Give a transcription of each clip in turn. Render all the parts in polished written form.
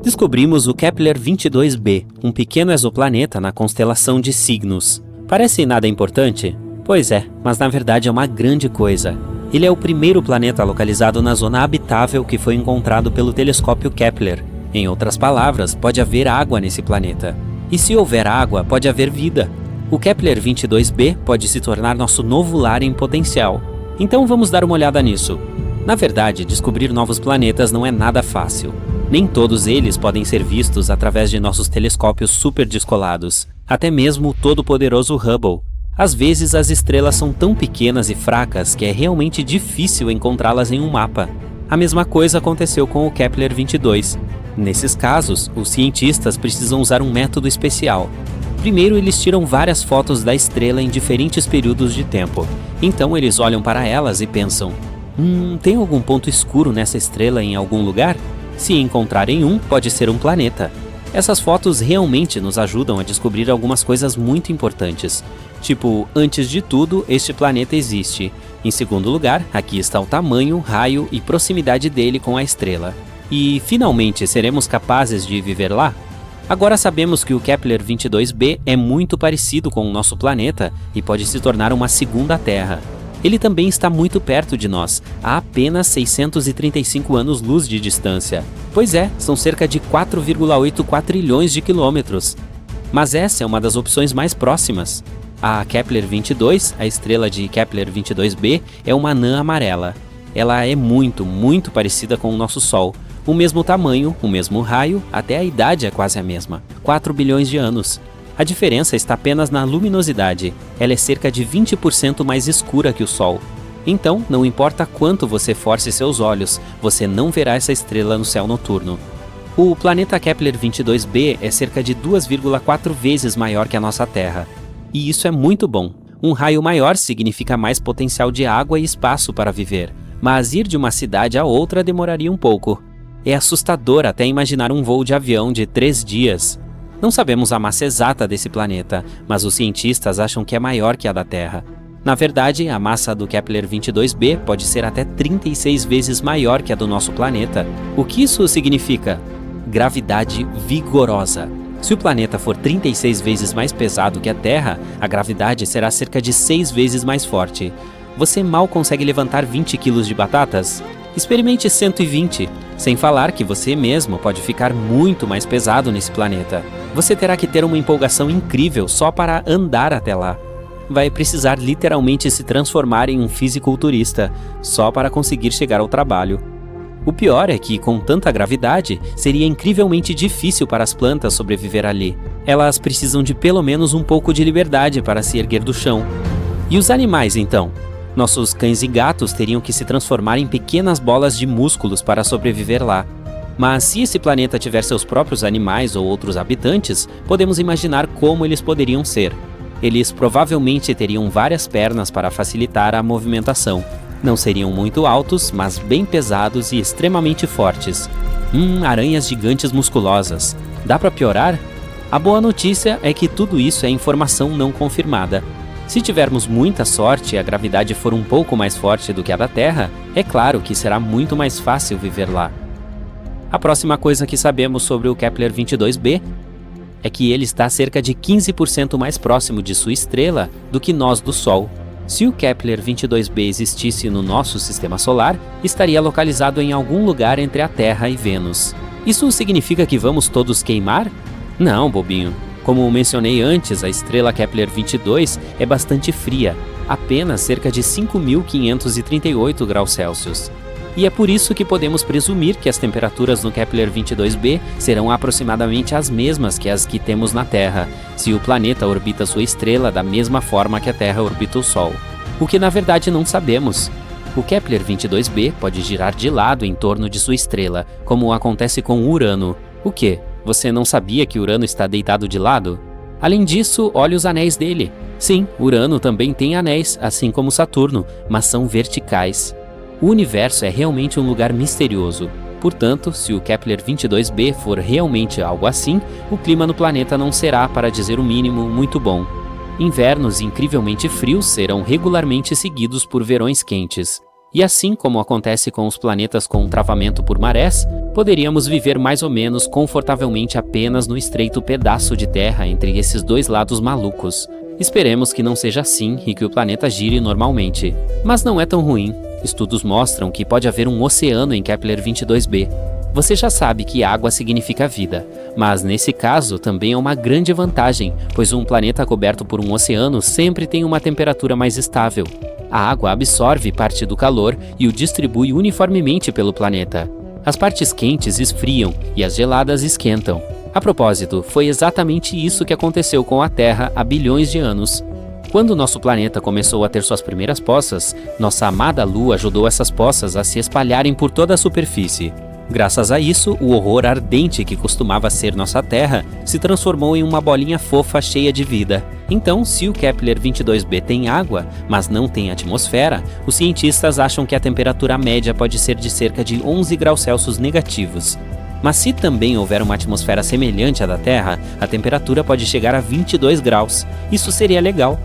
Descobrimos o Kepler-22b, um pequeno exoplaneta na constelação de Cygnus. Parece nada importante? Pois é, mas na verdade é uma grande coisa. Ele é o primeiro planeta localizado na zona habitável que foi encontrado pelo telescópio Kepler. Em outras palavras, pode haver água nesse planeta. E se houver água, pode haver vida. O Kepler-22b pode se tornar nosso novo lar em potencial. Então vamos dar uma olhada nisso. Na verdade, descobrir novos planetas não é nada fácil. Nem todos eles podem ser vistos através de nossos telescópios super descolados. Até mesmo o todo-poderoso Hubble. Às vezes as estrelas são tão pequenas e fracas que é realmente difícil encontrá-las em um mapa. A mesma coisa aconteceu com o Kepler-22. Nesses casos, os cientistas precisam usar um método especial. Primeiro, eles tiram várias fotos da estrela em diferentes períodos de tempo. Então eles olham para elas e pensam: tem algum ponto escuro nessa estrela em algum lugar? Se encontrarem um, pode ser um planeta. Essas fotos realmente nos ajudam a descobrir algumas coisas muito importantes. Tipo, antes de tudo, este planeta existe. Em segundo lugar, aqui está o tamanho, raio e proximidade dele com a estrela. E, finalmente, seremos capazes de viver lá? Agora sabemos que o Kepler-22b é muito parecido com o nosso planeta e pode se tornar uma segunda Terra. Ele também está muito perto de nós, a apenas 635 anos-luz de distância. Pois é, são cerca de 4,8 quatrilhões de quilômetros. Mas essa é uma das opções mais próximas. A Kepler-22, a estrela de Kepler-22b, é uma anã amarela. Ela é muito parecida com o nosso Sol. O mesmo tamanho, o mesmo raio, até a idade é quase a mesma, 4 bilhões de anos. A diferença está apenas na luminosidade. Ela é cerca de 20% mais escura que o Sol. Então, não importa quanto você force seus olhos, você não verá essa estrela no céu noturno. O planeta Kepler-22b é cerca de 2,4 vezes maior que a nossa Terra. E isso é muito bom. Um raio maior significa mais potencial de água e espaço para viver. Mas ir de uma cidade a outra demoraria um pouco. É assustador até imaginar um voo de avião de 3 dias. Não sabemos a massa exata desse planeta, mas os cientistas acham que é maior que a da Terra. Na verdade, a massa do Kepler-22b pode ser até 36 vezes maior que a do nosso planeta. O que isso significa? Gravidade vigorosa. Se o planeta for 36 vezes mais pesado que a Terra, a gravidade será cerca de 6 vezes mais forte. Você mal consegue levantar 20 quilos de batatas? Experimente 120, sem falar que você mesmo pode ficar muito mais pesado nesse planeta. Você terá que ter uma empolgação incrível só para andar até lá. Vai precisar literalmente se transformar em um fisiculturista, só para conseguir chegar ao trabalho. O pior é que, com tanta gravidade, seria incrivelmente difícil para as plantas sobreviver ali. Elas precisam de pelo menos um pouco de liberdade para se erguer do chão. E os animais, então? Nossos cães e gatos teriam que se transformar em pequenas bolas de músculos para sobreviver lá. Mas se esse planeta tiver seus próprios animais ou outros habitantes, podemos imaginar como eles poderiam ser. Eles provavelmente teriam várias pernas para facilitar a movimentação. Não seriam muito altos, mas bem pesados e extremamente fortes. Aranhas gigantes musculosas. Dá para piorar? A boa notícia é que tudo isso é informação não confirmada. Se tivermos muita sorte e a gravidade for um pouco mais forte do que a da Terra, é claro que será muito mais fácil viver lá. A próxima coisa que sabemos sobre o Kepler-22b é que ele está cerca de 15% mais próximo de sua estrela do que nós do Sol. Se o Kepler-22b existisse no nosso sistema solar, estaria localizado em algum lugar entre a Terra e Vênus. Isso significa que vamos todos queimar? Não, bobinho. Como mencionei antes, a estrela Kepler-22 é bastante fria, apenas cerca de 5.538 graus Celsius. E é por isso que podemos presumir que as temperaturas no Kepler-22b serão aproximadamente as mesmas que as que temos na Terra, se o planeta orbita sua estrela da mesma forma que a Terra orbita o Sol. O que na verdade não sabemos. O Kepler-22b pode girar de lado em torno de sua estrela, como acontece com Urano. O quê? Você não sabia que Urano está deitado de lado? Além disso, olhe os anéis dele. Sim, Urano também tem anéis, assim como Saturno, mas são verticais. O universo é realmente um lugar misterioso. Portanto, se o Kepler-22b for realmente algo assim, o clima no planeta não será, para dizer o mínimo, muito bom. Invernos incrivelmente frios serão regularmente seguidos por verões quentes. E assim como acontece com os planetas com travamento por marés, poderíamos viver mais ou menos confortavelmente apenas no estreito pedaço de terra entre esses dois lados malucos. Esperemos que não seja assim e que o planeta gire normalmente. Mas não é tão ruim. Estudos mostram que pode haver um oceano em Kepler-22b. Você já sabe que água significa vida, mas nesse caso também é uma grande vantagem, pois um planeta coberto por um oceano sempre tem uma temperatura mais estável. A água absorve parte do calor e o distribui uniformemente pelo planeta. As partes quentes esfriam e as geladas esquentam. A propósito, foi exatamente isso que aconteceu com a Terra há bilhões de anos. Quando nosso planeta começou a ter suas primeiras poças, nossa amada Lua ajudou essas poças a se espalharem por toda a superfície. Graças a isso, o horror ardente que costumava ser nossa Terra se transformou em uma bolinha fofa cheia de vida. Então, se o Kepler-22b tem água, mas não tem atmosfera, os cientistas acham que a temperatura média pode ser de cerca de 11 graus Celsius negativos. Mas se também houver uma atmosfera semelhante à da Terra, a temperatura pode chegar a 22 graus. Isso seria legal.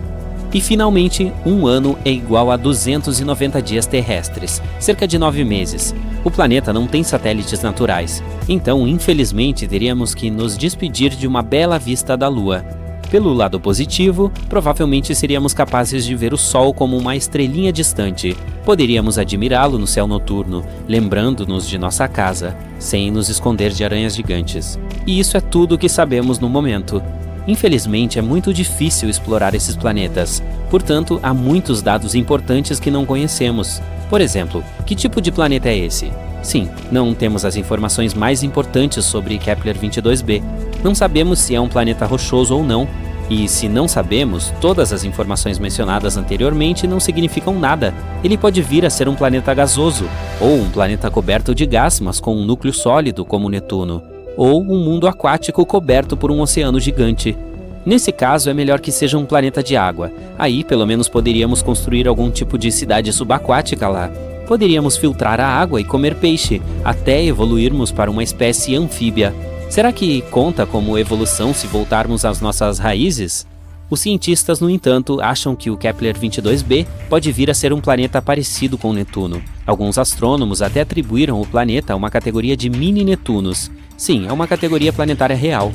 E finalmente, um ano é igual a 290 dias terrestres, cerca de 9 meses. O planeta não tem satélites naturais, então infelizmente teríamos que nos despedir de uma bela vista da Lua. Pelo lado positivo, provavelmente seríamos capazes de ver o Sol como uma estrelinha distante. Poderíamos admirá-lo no céu noturno, lembrando-nos de nossa casa, sem nos esconder de aranhas gigantes. E isso é tudo o que sabemos no momento. Infelizmente, é muito difícil explorar esses planetas, portanto, há muitos dados importantes que não conhecemos. Por exemplo, que tipo de planeta é esse? Sim, não temos as informações mais importantes sobre Kepler-22b. Não sabemos se é um planeta rochoso ou não, e se não sabemos, todas as informações mencionadas anteriormente não significam nada. Ele pode vir a ser um planeta gasoso, ou um planeta coberto de gás, mas com um núcleo sólido como Netuno, ou um mundo aquático coberto por um oceano gigante. Nesse caso, é melhor que seja um planeta de água. Aí, pelo menos, poderíamos construir algum tipo de cidade subaquática lá. Poderíamos filtrar a água e comer peixe, até evoluirmos para uma espécie anfíbia. Será que conta como evolução se voltarmos às nossas raízes? Os cientistas, no entanto, acham que o Kepler-22b pode vir a ser um planeta parecido com Netuno. Alguns astrônomos até atribuíram o planeta a uma categoria de mini-Netunos. Sim, é uma categoria planetária real.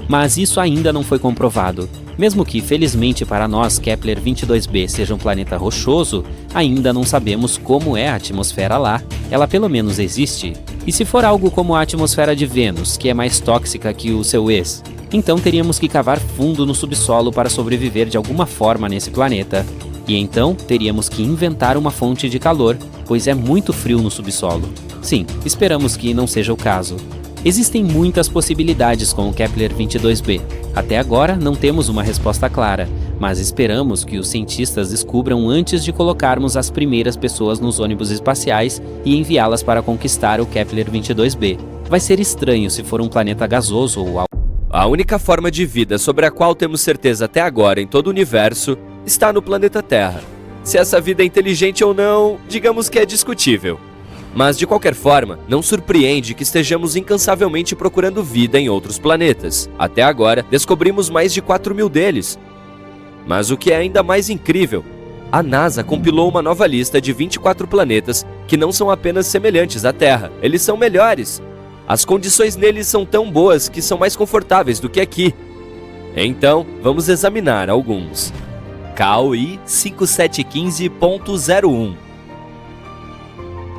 Mas isso ainda não foi comprovado. Mesmo que, felizmente para nós, Kepler-22b seja um planeta rochoso, ainda não sabemos como é a atmosfera lá. Ela pelo menos existe. E se for algo como a atmosfera de Vênus, que é mais tóxica que o seu ex, então teríamos que cavar fundo no subsolo para sobreviver de alguma forma nesse planeta. E então teríamos que inventar uma fonte de calor, pois é muito frio no subsolo. Sim, esperamos que não seja o caso. Existem muitas possibilidades com o Kepler-22b. Até agora não temos uma resposta clara, mas esperamos que os cientistas descubram antes de colocarmos as primeiras pessoas nos ônibus espaciais e enviá-las para conquistar o Kepler-22b. Vai ser estranho se for um planeta gasoso ou algo. A única forma de vida sobre a qual temos certeza até agora em todo o universo está no planeta Terra. Se essa vida é inteligente ou não, digamos que é discutível. Mas, de qualquer forma, não surpreende que estejamos incansavelmente procurando vida em outros planetas. Até agora, descobrimos mais de 4.000 deles. Mas o que é ainda mais incrível, a NASA compilou uma nova lista de 24 planetas que não são apenas semelhantes à Terra, eles são melhores. As condições neles são tão boas que são mais confortáveis do que aqui. Então, vamos examinar alguns. KOI 5715.01.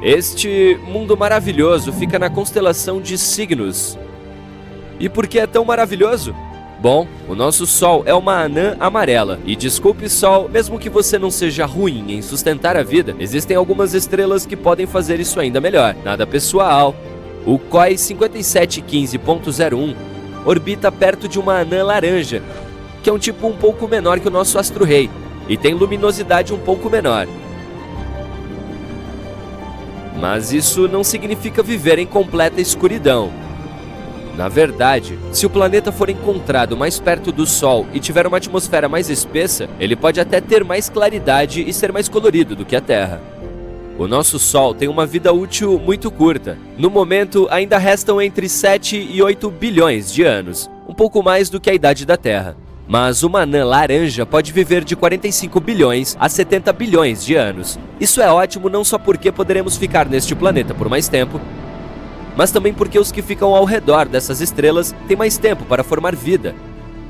Este mundo maravilhoso fica na constelação de Cygnus. E por que é tão maravilhoso? Bom, o nosso Sol é uma anã amarela. E desculpe, Sol, mesmo que você não seja ruim em sustentar a vida, existem algumas estrelas que podem fazer isso ainda melhor. Nada pessoal. O KOI 5715.01 orbita perto de uma anã laranja, que é um tipo um pouco menor que o nosso astro-rei, e tem luminosidade um pouco menor. Mas isso não significa viver em completa escuridão. Na verdade, se o planeta for encontrado mais perto do Sol e tiver uma atmosfera mais espessa, ele pode até ter mais claridade e ser mais colorido do que a Terra. O nosso Sol tem uma vida útil muito curta. No momento, ainda restam entre 7 e 8 bilhões de anos, um pouco mais do que a idade da Terra. Mas uma anã laranja pode viver de 45 bilhões a 70 bilhões de anos. Isso é ótimo não só porque poderemos ficar neste planeta por mais tempo, mas também porque os que ficam ao redor dessas estrelas têm mais tempo para formar vida.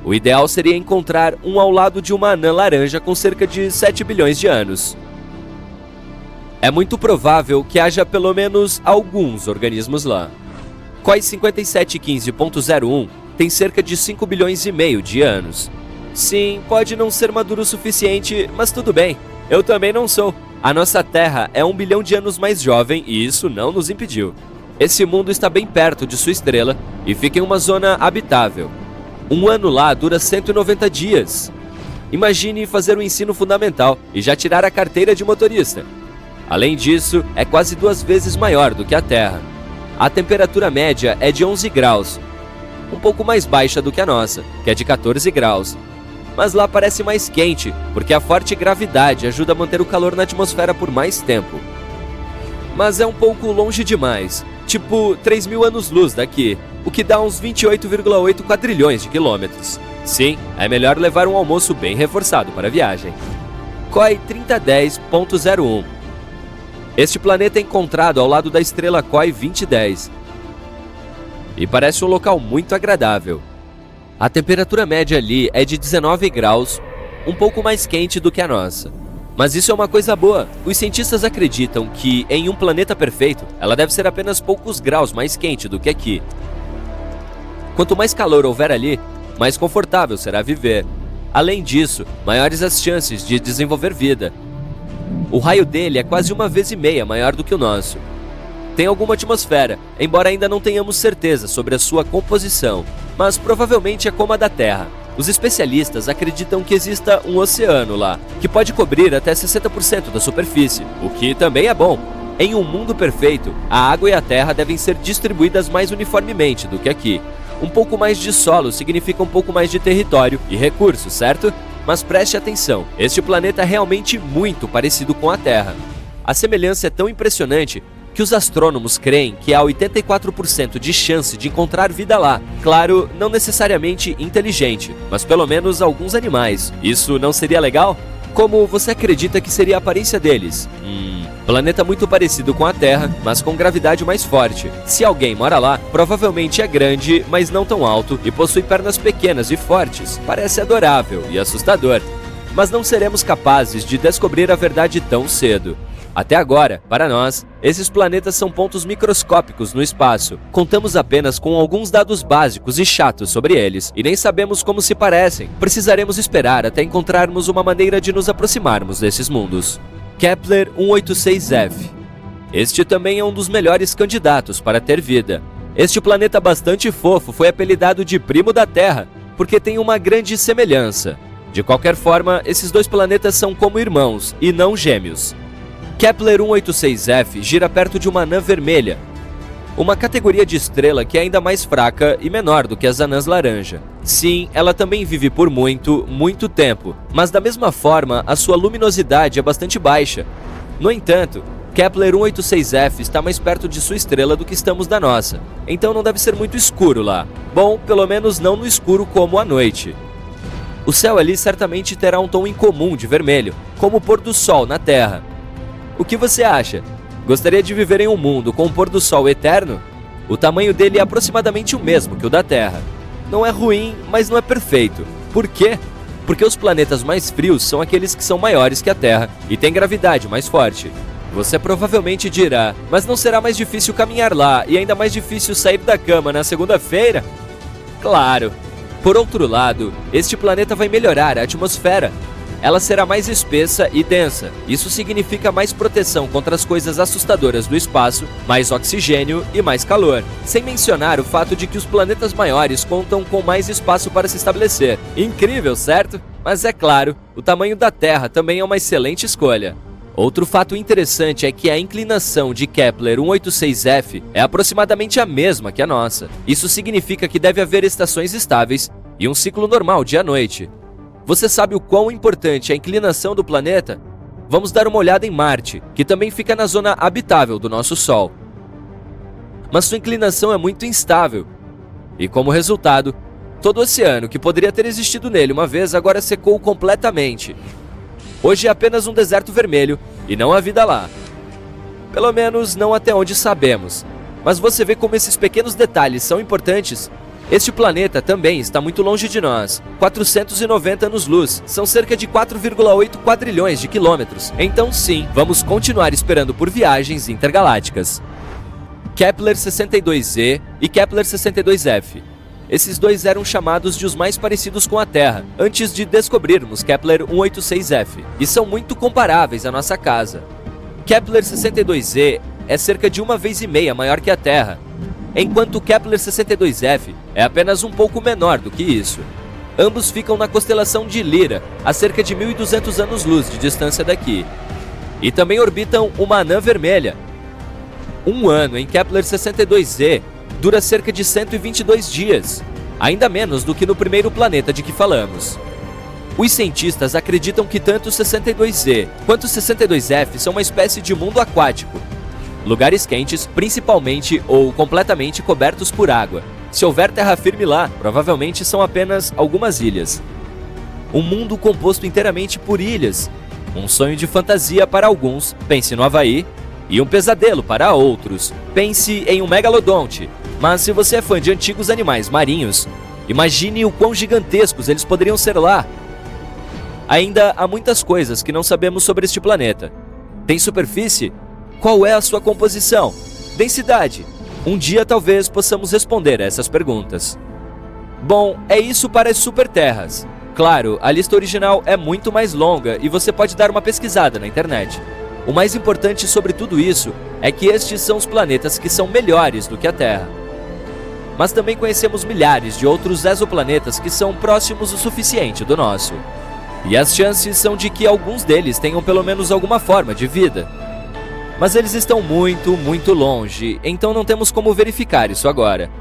O ideal seria encontrar um ao lado de uma anã laranja com cerca de 7 bilhões de anos. É muito provável que haja pelo menos alguns organismos lá. COI 5715.01 tem cerca de 5 bilhões e meio de anos. Sim, pode não ser maduro o suficiente, mas tudo bem. Eu também não sou. A nossa Terra é 1 bilhão de anos mais jovem e isso não nos impediu. Esse mundo está bem perto de sua estrela e fica em uma zona habitável. Um ano lá dura 190 dias. Imagine fazer o ensino fundamental e já tirar a carteira de motorista. Além disso, é quase 2 vezes maior do que a Terra. A temperatura média é de 11 graus, um pouco mais baixa do que a nossa, que é de 14 graus. Mas lá parece mais quente, porque a forte gravidade ajuda a manter o calor na atmosfera por mais tempo. Mas é um pouco longe demais, tipo 3.000 anos-luz daqui, o que dá uns 28,8 quadrilhões de quilômetros. Sim, é melhor levar um almoço bem reforçado para a viagem. COI 3010.01. Este planeta é encontrado ao lado da estrela COI 2010 e parece um local muito agradável. A temperatura média ali é de 19 graus, um pouco mais quente do que a nossa. Mas isso é uma coisa boa. Os cientistas acreditam que, em um planeta perfeito, ela deve ser apenas poucos graus mais quente do que aqui. Quanto mais calor houver ali, mais confortável será viver. Além disso, maiores as chances de desenvolver vida. O raio dele é quase 1,5 vezes maior do que o nosso. Tem alguma atmosfera, embora ainda não tenhamos certeza sobre a sua composição, mas provavelmente é como a da Terra. Os especialistas acreditam que exista um oceano lá, que pode cobrir até 60% da superfície, o que também é bom. Em um mundo perfeito, a água e a terra devem ser distribuídas mais uniformemente do que aqui. Um pouco mais de solo significa um pouco mais de território e recursos, certo? Mas preste atenção, este planeta é realmente muito parecido com a Terra. A semelhança é tão impressionante que os astrônomos creem que há 84% de chance de encontrar vida lá. Claro, não necessariamente inteligente, mas pelo menos alguns animais. Isso não seria legal? Como você acredita que seria a aparência deles? Planeta muito parecido com a Terra, mas com gravidade mais forte. Se alguém mora lá, provavelmente é grande, mas não tão alto, e possui pernas pequenas e fortes. Parece adorável e assustador. Mas não seremos capazes de descobrir a verdade tão cedo. Até agora, para nós, esses planetas são pontos microscópicos no espaço. Contamos apenas com alguns dados básicos e chatos sobre eles, e nem sabemos como se parecem. Precisaremos esperar até encontrarmos uma maneira de nos aproximarmos desses mundos. Kepler 186f. Este também é um dos melhores candidatos para ter vida. Este planeta bastante fofo foi apelidado de primo da Terra, porque tem uma grande semelhança. De qualquer forma, esses dois planetas são como irmãos, e não gêmeos. Kepler 186f gira perto de uma anã vermelha, uma categoria de estrela que é ainda mais fraca e menor do que as anãs laranja. Sim, ela também vive por muito, muito tempo, mas da mesma forma, a sua luminosidade é bastante baixa. No entanto, Kepler 186f está mais perto de sua estrela do que estamos da nossa, então não deve ser muito escuro lá. Bom, pelo menos não no escuro como à noite. O céu ali certamente terá um tom incomum de vermelho, como o pôr do sol na Terra. O que você acha? Gostaria de viver em um mundo com um pôr do sol eterno? O tamanho dele é aproximadamente o mesmo que o da Terra. Não é ruim, mas não é perfeito. Por quê? Porque os planetas mais frios são aqueles que são maiores que a Terra e têm gravidade mais forte. Você provavelmente dirá, mas não será mais difícil caminhar lá e ainda mais difícil sair da cama na segunda-feira? Claro! Por outro lado, este planeta vai melhorar a atmosfera. Ela será mais espessa e densa. Isso significa mais proteção contra as coisas assustadoras do espaço, mais oxigênio e mais calor. Sem mencionar o fato de que os planetas maiores contam com mais espaço para se estabelecer. Incrível, certo? Mas é claro, o tamanho da Terra também é uma excelente escolha. Outro fato interessante é que a inclinação de Kepler 186f é aproximadamente a mesma que a nossa. Isso significa que deve haver estações estáveis e um ciclo normal dia-noite. Você sabe o quão importante é a inclinação do planeta? Vamos dar uma olhada em Marte, que também fica na zona habitável do nosso Sol. Mas sua inclinação é muito instável. E como resultado, Todo o oceano que poderia ter existido nele uma vez agora secou completamente. Hoje é apenas um deserto vermelho e não há vida lá. Pelo menos não até onde sabemos. Mas você vê como esses pequenos detalhes são importantes. Este planeta também está muito longe de nós, 490 anos-luz, são cerca de 4,8 quadrilhões de quilômetros. Então sim, vamos continuar esperando por viagens intergalácticas. Kepler 62e e Kepler 62f. Esses dois eram chamados de os mais parecidos com a Terra, antes de descobrirmos Kepler 186f, e são muito comparáveis à nossa casa. Kepler 62e é cerca de 1,5 vezes maior que a Terra, enquanto Kepler 62f é apenas um pouco menor do que isso. Ambos ficam na constelação de Lyra, a cerca de 1.200 anos-luz de distância daqui. E também orbitam uma anã vermelha. Um ano em Kepler 62e dura cerca de 122 dias, ainda menos do que no primeiro planeta de que falamos. Os cientistas acreditam que tanto o 62e quanto o 62f são uma espécie de mundo aquático. Lugares quentes, principalmente ou completamente cobertos por água. Se houver terra firme lá, provavelmente são apenas algumas ilhas. Um mundo composto inteiramente por ilhas. Um sonho de fantasia para alguns, pense no Havaí, e um pesadelo para outros, pense em um megalodonte. Mas se você é fã de antigos animais marinhos, imagine o quão gigantescos eles poderiam ser lá. Ainda há muitas coisas que não sabemos sobre este planeta. Tem superfície? Qual é a sua composição? Densidade? Um dia talvez possamos responder a essas perguntas. Bom, é isso para as superterras. Claro, a lista original é muito mais longa e você pode dar uma pesquisada na internet. O mais importante sobre tudo isso é que estes são os planetas que são melhores do que a Terra. Mas também conhecemos milhares de outros exoplanetas que são próximos o suficiente do nosso. E as chances são de que alguns deles tenham pelo menos alguma forma de vida. Mas eles estão muito, muito longe, então não temos como verificar isso agora.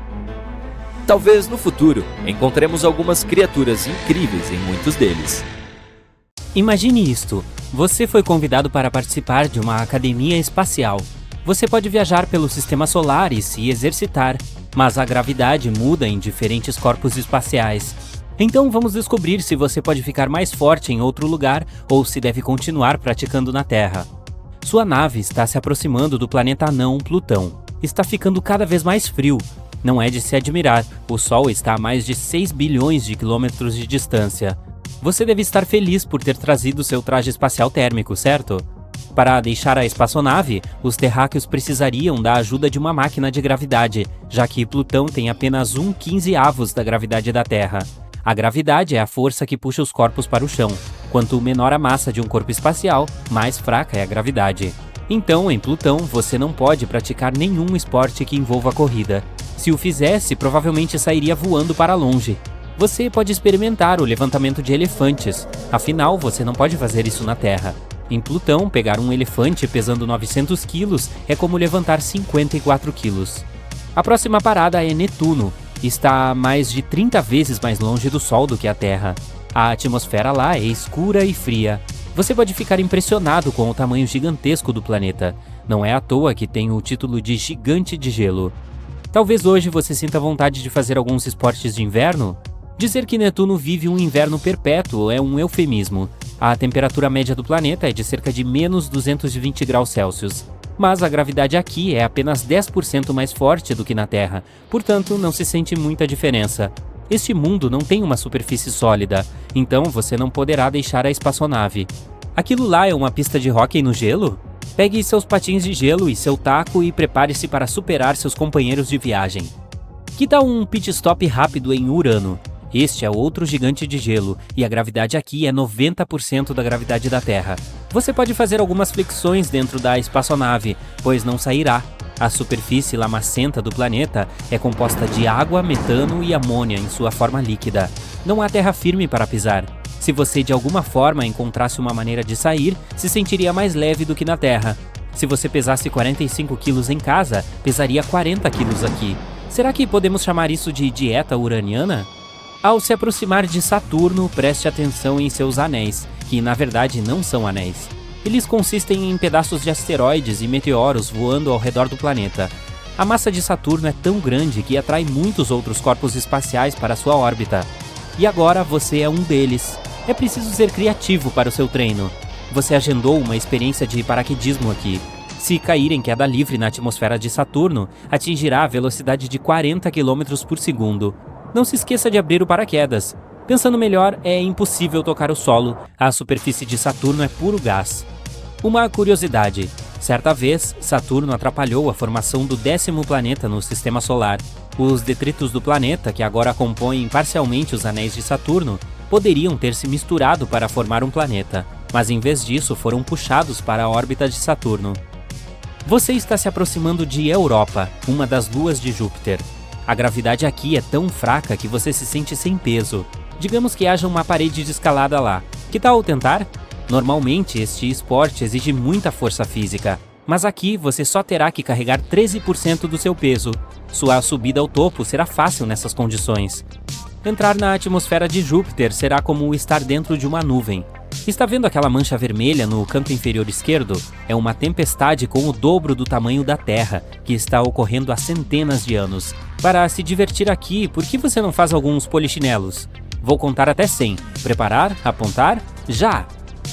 Talvez no futuro encontremos algumas criaturas incríveis em muitos deles. Imagine isto: você foi convidado para participar de uma academia espacial. Você pode viajar pelo sistema solar e se exercitar, mas a gravidade muda em diferentes corpos espaciais. Então vamos descobrir se você pode ficar mais forte em outro lugar ou se deve continuar praticando na Terra. Sua nave está se aproximando do planeta anão Plutão. Está ficando cada vez mais frio. Não é de se admirar, o Sol está a mais de 6 bilhões de quilômetros de distância. Você deve estar feliz por ter trazido seu traje espacial térmico, certo? Para deixar a espaçonave, os terráqueos precisariam da ajuda de uma máquina de gravidade, já que Plutão tem apenas 1/15 da gravidade da Terra. A gravidade é a força que puxa os corpos para o chão. Quanto menor a massa de um corpo espacial, mais fraca é a gravidade. Então, em Plutão, você não pode praticar nenhum esporte que envolva corrida. Se o fizesse, provavelmente sairia voando para longe. Você pode experimentar o levantamento de elefantes, afinal, você não pode fazer isso na Terra. Em Plutão, pegar um elefante pesando 900 quilos é como levantar 54 quilos. A próxima parada é Netuno. Está a mais de 30 vezes mais longe do Sol do que a Terra. A atmosfera lá é escura e fria. Você pode ficar impressionado com o tamanho gigantesco do planeta. Não é à toa que tem o título de gigante de gelo. Talvez hoje você sinta vontade de fazer alguns esportes de inverno? Dizer que Netuno vive um inverno perpétuo é um eufemismo. A temperatura média do planeta é de cerca de menos 220 graus Celsius. Mas a gravidade aqui é apenas 10% mais forte do que na Terra, portanto não se sente muita diferença. Este mundo não tem uma superfície sólida, então você não poderá deixar a espaçonave. Aquilo lá é uma pista de hóquei no gelo? Pegue seus patins de gelo e seu taco e prepare-se para superar seus companheiros de viagem. Que tal um pit stop rápido em Urano? Este é outro gigante de gelo, e a gravidade aqui é 90% da gravidade da Terra. Você pode fazer algumas flexões dentro da espaçonave, pois não sairá. A superfície lamacenta do planeta é composta de água, metano e amônia em sua forma líquida. Não há terra firme para pisar. Se você de alguma forma encontrasse uma maneira de sair, se sentiria mais leve do que na Terra. Se você pesasse 45 quilos em casa, pesaria 40 quilos aqui. Será que podemos chamar isso de dieta uraniana? Ao se aproximar de Saturno, preste atenção em seus anéis, que na verdade não são anéis. Eles consistem em pedaços de asteroides e meteoros voando ao redor do planeta. A massa de Saturno é tão grande que atrai muitos outros corpos espaciais para sua órbita. E agora você é um deles. É preciso ser criativo para o seu treino. Você agendou uma experiência de paraquedismo aqui. Se cair em queda livre na atmosfera de Saturno, atingirá a velocidade de 40 km por segundo. Não se esqueça de abrir o paraquedas. Pensando melhor, é impossível tocar o solo. A superfície de Saturno é puro gás. Uma curiosidade. Certa vez, Saturno atrapalhou a formação do 10º planeta no Sistema Solar. Os detritos do planeta, que agora compõem parcialmente os anéis de Saturno, poderiam ter se misturado para formar um planeta, mas em vez disso foram puxados para a órbita de Saturno. Você está se aproximando de Europa, uma das luas de Júpiter. A gravidade aqui é tão fraca que você se sente sem peso. Digamos que haja uma parede de escalada lá. Que tal tentar? Normalmente, este esporte exige muita força física, mas aqui você só terá que carregar 13% do seu peso. Sua subida ao topo será fácil nessas condições. Entrar na atmosfera de Júpiter será como estar dentro de uma nuvem. Está vendo aquela mancha vermelha no canto inferior esquerdo? É uma tempestade com o dobro do tamanho da Terra, que está ocorrendo há centenas de anos. Para se divertir aqui, por que você não faz alguns polichinelos? Vou contar até 100. Preparar? Apontar? Já!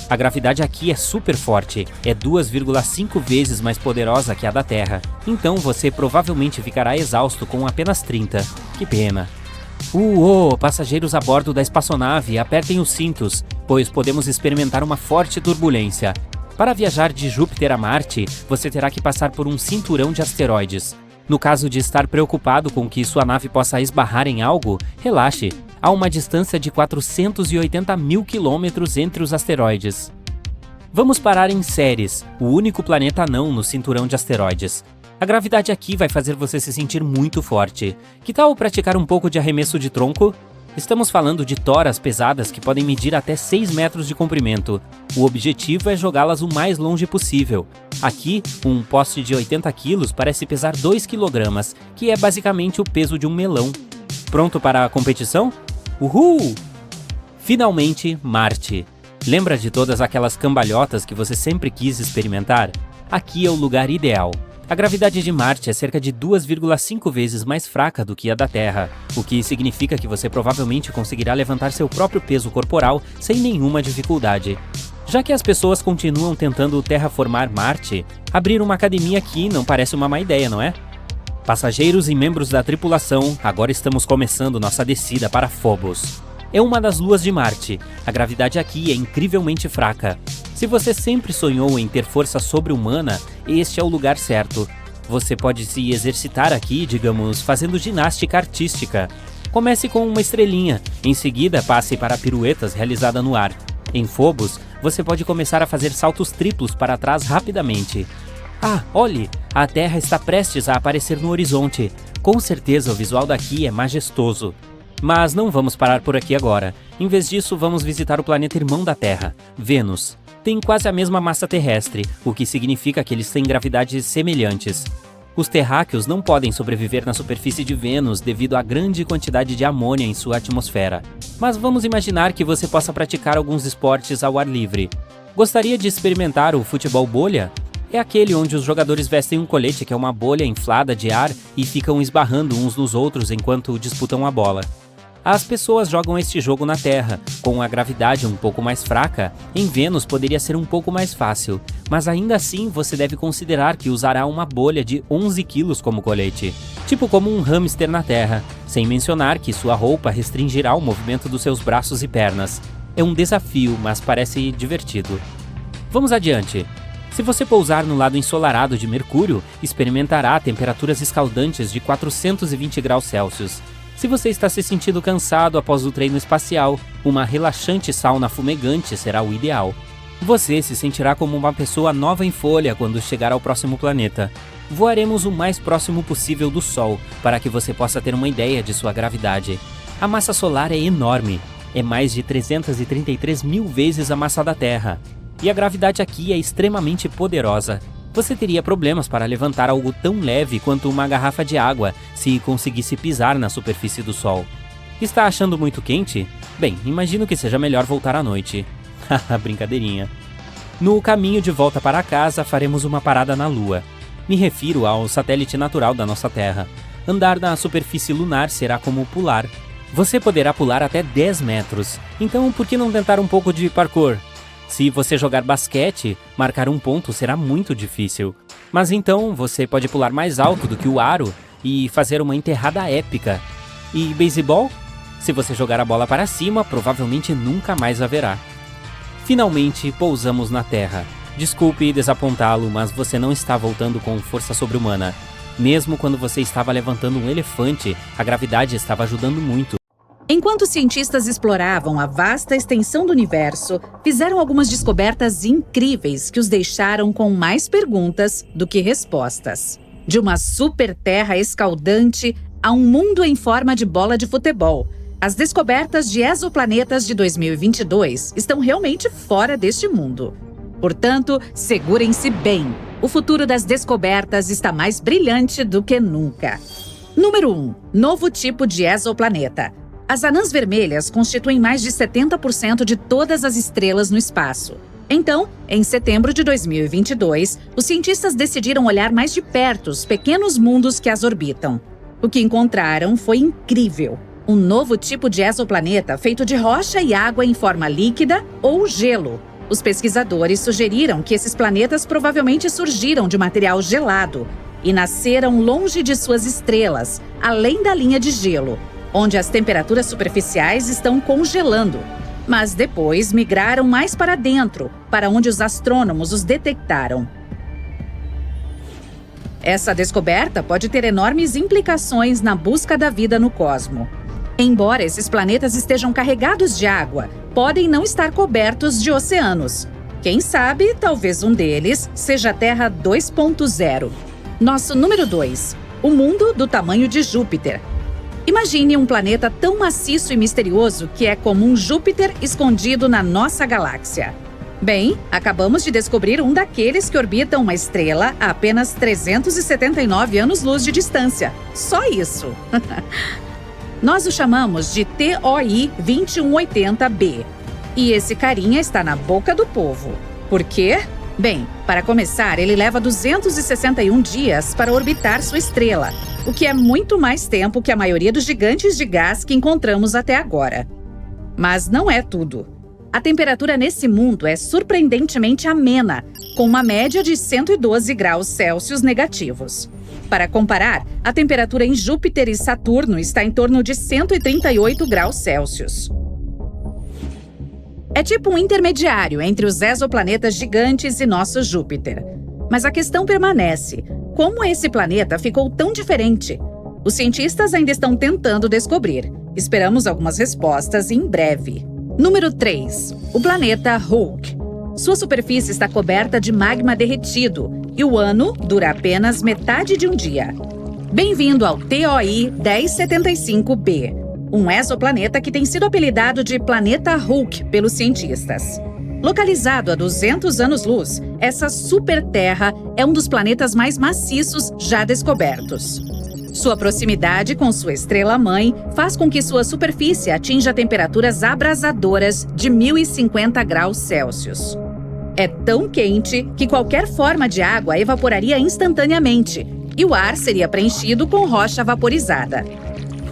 A gravidade aqui é super forte, é 2,5 vezes mais poderosa que a da Terra. Então você provavelmente ficará exausto com apenas 30. Que pena. Passageiros a bordo da espaçonave, apertem os cintos, pois podemos experimentar uma forte turbulência. Para viajar de Júpiter a Marte, você terá que passar por um cinturão de asteroides. No caso de estar preocupado com que sua nave possa esbarrar em algo, relaxe. Há uma distância de 480 mil quilômetros entre os asteroides. Vamos parar em Ceres, o único planeta não no cinturão de asteroides. A gravidade aqui vai fazer você se sentir muito forte. Que tal praticar um pouco de arremesso de tronco? Estamos falando de toras pesadas que podem medir até 6 metros de comprimento. O objetivo é jogá-las o mais longe possível. Aqui, um poste de 80 quilos parece pesar 2 kg, que é basicamente o peso de um melão. Pronto para a competição? Uhul! Finalmente, Marte. Lembra de todas aquelas cambalhotas que você sempre quis experimentar? Aqui é o lugar ideal. A gravidade de Marte é cerca de 2,5 vezes mais fraca do que a da Terra, o que significa que você provavelmente conseguirá levantar seu próprio peso corporal sem nenhuma dificuldade. Já que as pessoas continuam tentando terraformar Marte, abrir uma academia aqui não parece uma má ideia, não é? Passageiros e membros da tripulação, agora estamos começando nossa descida para Phobos. É uma das luas de Marte. A gravidade aqui é incrivelmente fraca. Se você sempre sonhou em ter força sobre-humana, este é o lugar certo. Você pode se exercitar aqui, digamos, fazendo ginástica artística. Comece com uma estrelinha, em seguida passe para piruetas realizadas no ar. Em Phobos, você pode começar a fazer saltos triplos para trás rapidamente. Olhe! A Terra está prestes a aparecer no horizonte. Com certeza o visual daqui é majestoso. Mas não vamos parar por aqui agora. Em vez disso, vamos visitar o planeta irmão da Terra, Vênus. Tem quase a mesma massa terrestre, o que significa que eles têm gravidades semelhantes. Os terráqueos não podem sobreviver na superfície de Vênus devido à grande quantidade de amônia em sua atmosfera. Mas vamos imaginar que você possa praticar alguns esportes ao ar livre. Gostaria de experimentar o futebol bolha? É aquele onde os jogadores vestem um colete que é uma bolha inflada de ar e ficam esbarrando uns nos outros enquanto disputam a bola. As pessoas jogam este jogo na Terra. Com a gravidade um pouco mais fraca, em Vênus poderia ser um pouco mais fácil, mas ainda assim você deve considerar que usará uma bolha de 11 quilos como colete, tipo como um hamster na Terra, sem mencionar que sua roupa restringirá o movimento dos seus braços e pernas. É um desafio, mas parece divertido. Vamos adiante. Se você pousar no lado ensolarado de Mercúrio, experimentará temperaturas escaldantes de 420 graus Celsius. Se você está se sentindo cansado após o treino espacial, uma relaxante sauna fumegante será o ideal. Você se sentirá como uma pessoa nova em folha quando chegar ao próximo planeta. Voaremos o mais próximo possível do Sol, para que você possa ter uma ideia de sua gravidade. A massa solar é enorme, é mais de 333 mil vezes a massa da Terra. E a gravidade aqui é extremamente poderosa. Você teria problemas para levantar algo tão leve quanto uma garrafa de água se conseguisse pisar na superfície do Sol. Está achando muito quente? Bem, imagino que seja melhor voltar à noite. Haha, brincadeirinha. No caminho de volta para casa, faremos uma parada na Lua. Me refiro ao satélite natural da nossa Terra. Andar na superfície lunar será como pular. Você poderá pular até 10 metros, então por que não tentar um pouco de parkour? Se você jogar basquete, marcar um ponto será muito difícil. Mas então você pode pular mais alto do que o aro e fazer uma enterrada épica. E beisebol? Se você jogar a bola para cima, provavelmente nunca mais haverá. Finalmente pousamos na Terra. Desculpe desapontá-lo, mas você não está voltando com força sobre-humana. Mesmo quando você estava levantando um elefante, a gravidade estava ajudando muito. Enquanto cientistas exploravam a vasta extensão do universo, fizeram algumas descobertas incríveis que os deixaram com mais perguntas do que respostas. De uma super terra escaldante a um mundo em forma de bola de futebol, as descobertas de exoplanetas de 2022 estão realmente fora deste mundo. Portanto, segurem-se bem. O futuro das descobertas está mais brilhante do que nunca. Número 1. Novo tipo de exoplaneta. As anãs vermelhas constituem mais de 70% de todas as estrelas no espaço. Então, em setembro de 2022, os cientistas decidiram olhar mais de perto os pequenos mundos que as orbitam. O que encontraram foi incrível. Um novo tipo de exoplaneta feito de rocha e água em forma líquida ou gelo. Os pesquisadores sugeriram que esses planetas provavelmente surgiram de material gelado e nasceram longe de suas estrelas, além da linha de gelo, onde as temperaturas superficiais estão congelando, mas depois migraram mais para dentro, para onde os astrônomos os detectaram. Essa descoberta pode ter enormes implicações na busca da vida no cosmos. Embora esses planetas estejam carregados de água, podem não estar cobertos de oceanos. Quem sabe, talvez um deles seja a Terra 2.0. Nosso número 2. O mundo do tamanho de Júpiter. Imagine um planeta tão maciço e misterioso que é como um Júpiter escondido na nossa galáxia. Bem, acabamos de descobrir um daqueles que orbitam uma estrela a apenas 379 anos-luz de distância. Só isso! Nós o chamamos de TOI 2180b. E esse carinha está na boca do povo. Por quê? Bem, para começar, ele leva 261 dias para orbitar sua estrela, o que é muito mais tempo que a maioria dos gigantes de gás que encontramos até agora. Mas não é tudo. A temperatura nesse mundo é surpreendentemente amena, com uma média de 112 graus Celsius negativos. Para comparar, a temperatura em Júpiter e Saturno está em torno de 138 graus Celsius. É tipo um intermediário entre os exoplanetas gigantes e nosso Júpiter. Mas a questão permanece: como esse planeta ficou tão diferente? Os cientistas ainda estão tentando descobrir. Esperamos algumas respostas em breve. Número 3. O planeta Hulk. Sua superfície está coberta de magma derretido e o ano dura apenas metade de um dia. Bem-vindo ao TOI 1075b, um exoplaneta que tem sido apelidado de Planeta Hulk pelos cientistas. Localizado a 200 anos-luz, essa super-terra é um dos planetas mais maciços já descobertos. Sua proximidade com sua estrela-mãe faz com que sua superfície atinja temperaturas abrasadoras de 1050 graus Celsius. É tão quente que qualquer forma de água evaporaria instantaneamente e o ar seria preenchido com rocha vaporizada.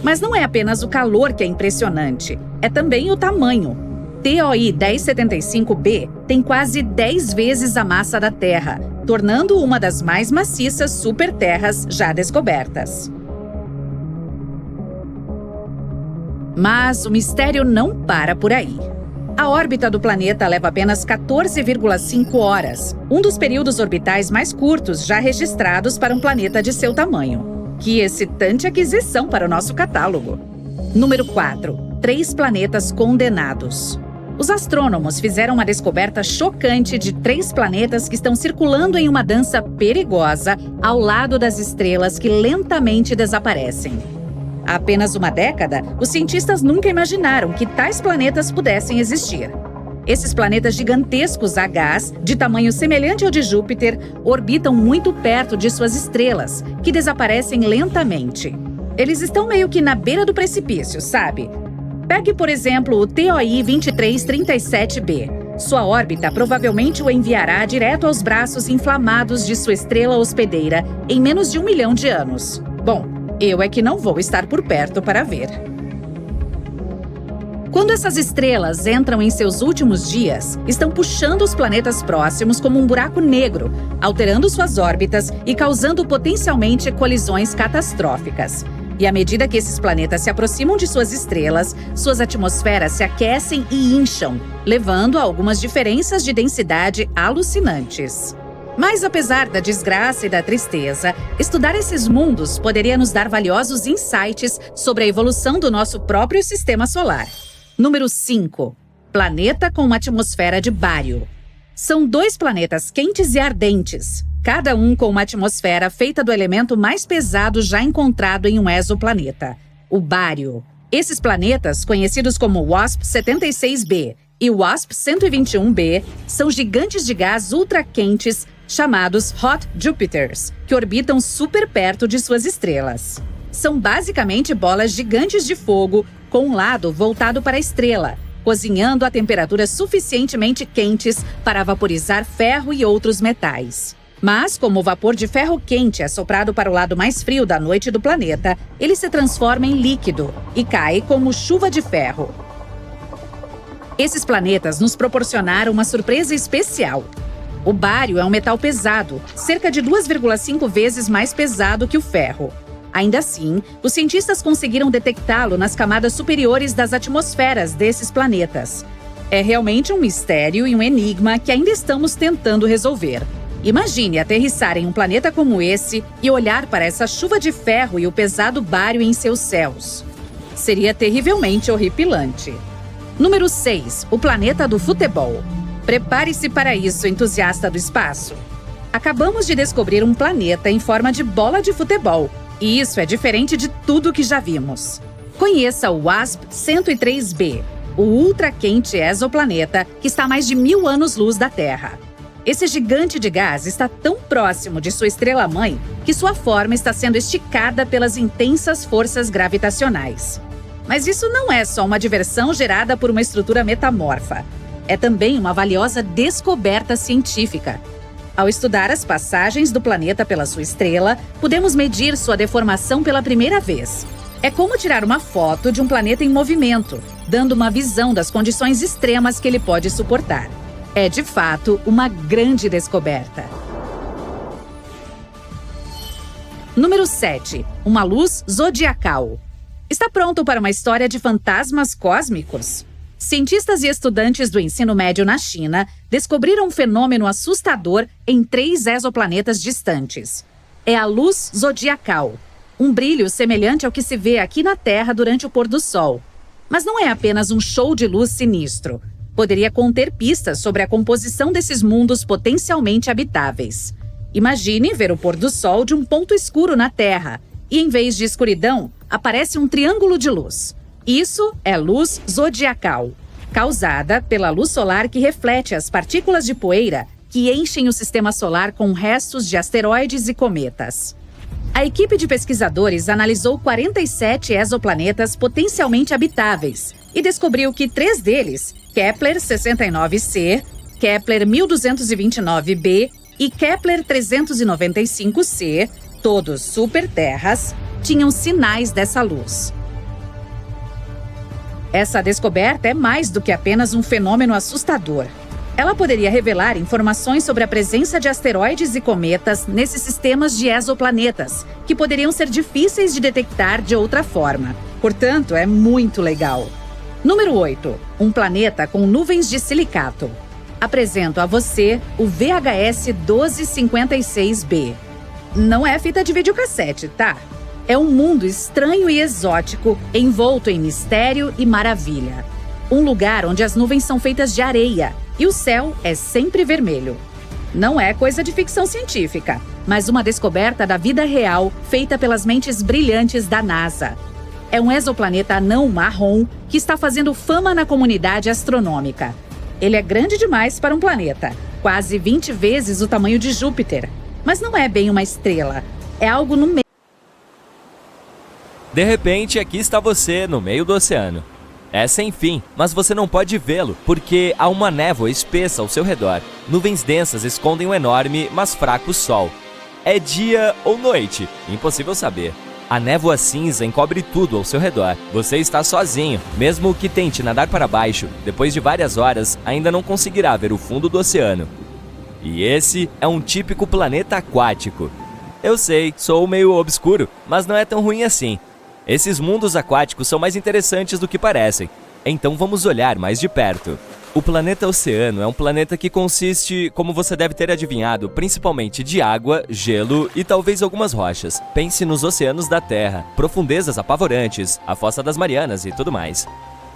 Mas não é apenas o calor que é impressionante, é também o tamanho. TOI 1075b tem quase 10 vezes a massa da Terra, tornando uma das mais maciças superterras já descobertas. Mas o mistério não para por aí. A órbita do planeta leva apenas 14,5 horas, um dos períodos orbitais mais curtos já registrados para um planeta de seu tamanho. Que excitante aquisição para o nosso catálogo! Número 4. 3 planetas condenados. Os astrônomos fizeram uma descoberta chocante de 3 planetas que estão circulando em uma dança perigosa ao lado das estrelas que lentamente desaparecem. Há apenas uma década, os cientistas nunca imaginaram que tais planetas pudessem existir. Esses planetas gigantescos a gás, de tamanho semelhante ao de Júpiter, orbitam muito perto de suas estrelas, que desaparecem lentamente. Eles estão meio que na beira do precipício, sabe? Pegue, por exemplo, o TOI 2337b. Sua órbita provavelmente o enviará direto aos braços inflamados de sua estrela hospedeira em menos de 1 milhão de anos. Bom, eu é que não vou estar por perto para ver. Quando essas estrelas entram em seus últimos dias, estão puxando os planetas próximos como um buraco negro, alterando suas órbitas e causando potencialmente colisões catastróficas. E à medida que esses planetas se aproximam de suas estrelas, suas atmosferas se aquecem e incham, levando a algumas diferenças de densidade alucinantes. Mas apesar da desgraça e da tristeza, estudar esses mundos poderia nos dar valiosos insights sobre a evolução do nosso próprio sistema solar. Número 5. Planeta com uma atmosfera de bário. São 2 planetas quentes e ardentes, cada um com uma atmosfera feita do elemento mais pesado já encontrado em um exoplaneta, o bário. Esses planetas, conhecidos como WASP-76b e WASP-121b, são gigantes de gás ultraquentes chamados Hot Jupiters, que orbitam super perto de suas estrelas. São basicamente bolas gigantes de fogo com um lado voltado para a estrela, cozinhando a temperaturas suficientemente quentes para vaporizar ferro e outros metais. Mas, como o vapor de ferro quente é soprado para o lado mais frio da noite do planeta, ele se transforma em líquido e cai como chuva de ferro. Esses planetas nos proporcionaram uma surpresa especial. O bário é um metal pesado, cerca de 2,5 vezes mais pesado que o ferro. Ainda assim, os cientistas conseguiram detectá-lo nas camadas superiores das atmosferas desses planetas. É realmente um mistério e um enigma que ainda estamos tentando resolver. Imagine aterrissar em um planeta como esse e olhar para essa chuva de ferro e o pesado bário em seus céus. Seria terrivelmente horripilante. Número 6. O planeta do futebol. Prepare-se para isso, entusiasta do espaço. Acabamos de descobrir um planeta em forma de bola de futebol. E isso é diferente de tudo que já vimos. Conheça o WASP-103b, o ultraquente exoplaneta que está a mais de 1000 anos-luz da Terra. Esse gigante de gás está tão próximo de sua estrela-mãe que sua forma está sendo esticada pelas intensas forças gravitacionais. Mas isso não é só uma diversão gerada por uma estrutura metamorfa. É também uma valiosa descoberta científica. Ao estudar as passagens do planeta pela sua estrela, podemos medir sua deformação pela primeira vez. É como tirar uma foto de um planeta em movimento, dando uma visão das condições extremas que ele pode suportar. É, de fato, uma grande descoberta. Número 7. Uma luz zodiacal. Está pronto para uma história de fantasmas cósmicos? Cientistas e estudantes do ensino médio na China descobriram um fenômeno assustador em 3 exoplanetas distantes. É a luz zodiacal, um brilho semelhante ao que se vê aqui na Terra durante o pôr do sol. Mas não é apenas um show de luz sinistro. Poderia conter pistas sobre a composição desses mundos potencialmente habitáveis. Imagine ver o pôr do sol de um ponto escuro na Terra, e em vez de escuridão, aparece um triângulo de luz. Isso é luz zodiacal, causada pela luz solar que reflete as partículas de poeira que enchem o sistema solar com restos de asteroides e cometas. A equipe de pesquisadores analisou 47 exoplanetas potencialmente habitáveis e descobriu que 3 deles, Kepler 69c, Kepler 1229b e Kepler 395c, todos superterras, tinham sinais dessa luz. Essa descoberta é mais do que apenas um fenômeno assustador. Ela poderia revelar informações sobre a presença de asteroides e cometas nesses sistemas de exoplanetas, que poderiam ser difíceis de detectar de outra forma. Portanto, é muito legal. Número 8. Um planeta com nuvens de silicato. Apresento a você o VHS 1256b. Não é fita de videocassete, tá? É um mundo estranho e exótico, envolto em mistério e maravilha. Um lugar onde as nuvens são feitas de areia e o céu é sempre vermelho. Não é coisa de ficção científica, mas uma descoberta da vida real feita pelas mentes brilhantes da NASA. É um exoplaneta anão marrom que está fazendo fama na comunidade astronômica. Ele é grande demais para um planeta, quase 20 vezes o tamanho de Júpiter. Mas não é bem uma estrela, é algo no meio. De repente, aqui está você, no meio do oceano. É sem fim, mas você não pode vê-lo, porque há uma névoa espessa ao seu redor. Nuvens densas escondem um enorme, mas fraco sol. É dia ou noite? Impossível saber. A névoa cinza encobre tudo ao seu redor. Você está sozinho. Mesmo que tente nadar para baixo, depois de várias horas, ainda não conseguirá ver o fundo do oceano. E esse é um típico planeta aquático. Eu sei, sou meio obscuro, mas não é tão ruim assim. Esses mundos aquáticos são mais interessantes do que parecem. Então vamos olhar mais de perto. O planeta Oceano é um planeta que consiste, como você deve ter adivinhado, principalmente de água, gelo e talvez algumas rochas. Pense nos oceanos da Terra, profundezas apavorantes, a Fossa das Marianas e tudo mais.